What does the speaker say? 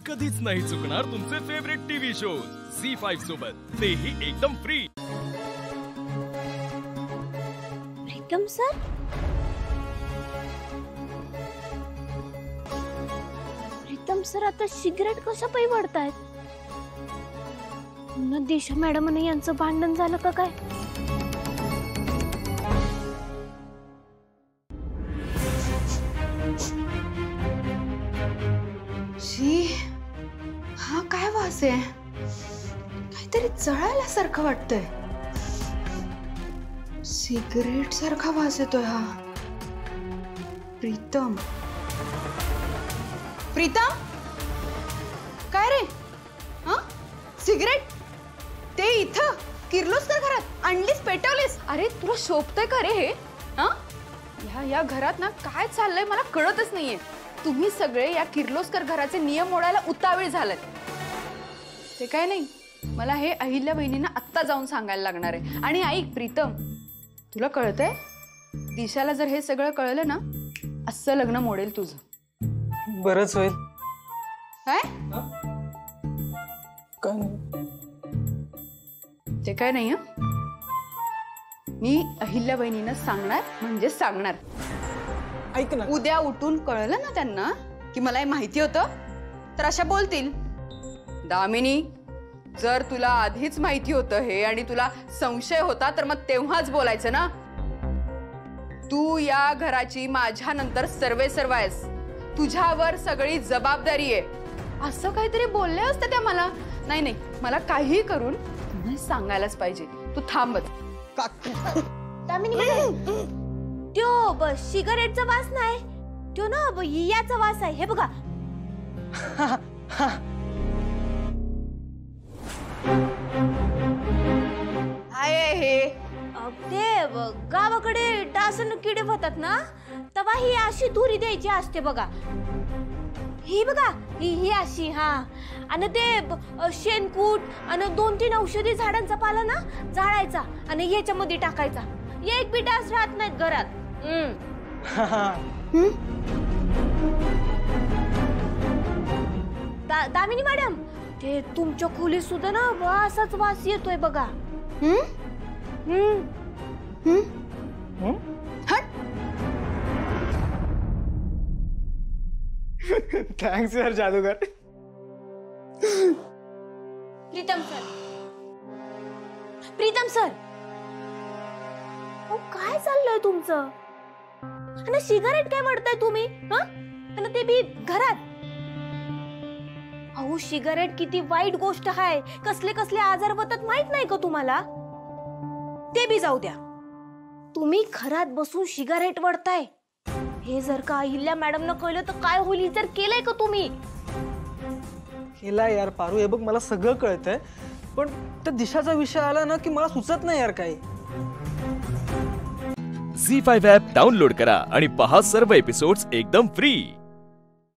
कधीच नाही चुकणार तुमचे फेवरेट टीव्ही शोज झी5 सोबत, तेही एकदम free. Pritam sir, Pritam sir आता सिगरेट कशा पायी वाढतायत? पुन्हा दिशा मॅडम यांचं भांडण झालं का काय? हा काय वास आहे? काहीतरी जळायला सारखं वाटतंय। सिगरेट सारखा वास येतोय हा। प्रीतम, प्रीतम, काय रे? हा, सिगरेट ते इथं किर्लोस्कर घरात आणलीस, पेटवलीस? अरे तुला शोभतंय का रे हे? हा, या घरात ना काय चाललंय मला कळतच नाहीये। तुम्ही सगळे या किर्लोस्कर घराचे नियम मोडायला उतावीळ झालेत। ते काय नाही, मला हे अहिल्या बहिणींना आत्ता जाऊन सांगायला लागणार आहे। आणि ऐक प्रीतम, तुला कळतंय, दिशाला जर हे सगळं कळलं ना, असं लग्न मोडेल तुझं। बरंच होईल। काय? काय नाही, ते काय नाही। मी अहिल्या बहिणींना सांगणार म्हणजे सांगणार। ऐक ना, उद्या उठून कळलं ना त्यांना की मला हे माहिती होतं, तर अशा बोलतील, दामिनी जर तुला आधीच माहिती होतं हे आणि तुला संशय होता तर मग तेव्हाच बोलायचं ना। तू या घराची माझ्या नंतर सर्वेसर्वा आहेस, तुझ्यावर सगळी जबाबदारी आहे, असं काहीतरी बोलले असते त्या मला। नाही नाही, मला काही करून तुम्हाला सांगायलाच पाहिजे। तू थांबत। त्यो सिगरेटचा वास नाही, त्यो ना याचा वास आहे, हे बघा। आहे हे ते गावाकडे डासन किडे होतात ना, तेव्हा ही अशी धुरी द्यायची असते बघा। ही बघा, ही अशी। हा, आणि ते शेणकूट आणि 2-3 औषधी झाडांचा पाला ना जाळायचा आणि ह्याच्यामध्ये टाकायचा। एक बी डास राहत नाहीत घरात। दामिनी मॅडम, ते तुमच्या खोलीत सुद्धा ना असाच वास येतोय बघा। थँक्स यार जादूगर। प्रीतम सर, प्रीतम सर, काय चाललंय तुमचं? आणि सिगारेट काय वाढताय तुम्ही? आणि ते बी घरात? अहो, सिगारेट किती वाईट गोष्ट आहे, कसले कसले आजार होतात माहित नाही का तुम्हाला? ते बी जाऊ द्या, तुम्ही घरात बसून सिगारेट वाढताय, हे जर का अहिल्या मॅडम न कळलं तर काय होईल? जर केलंय का तुम्ही? केला यार पारू, हे बघ मला सगळं कळतंय, पण त्या दिशाचा विषय आला ना की मला सुचत नाही यार काही। झी5 ॲप डाउनलोड करा आणि पहा सर्व एपिसोड्स एकदम फ्री।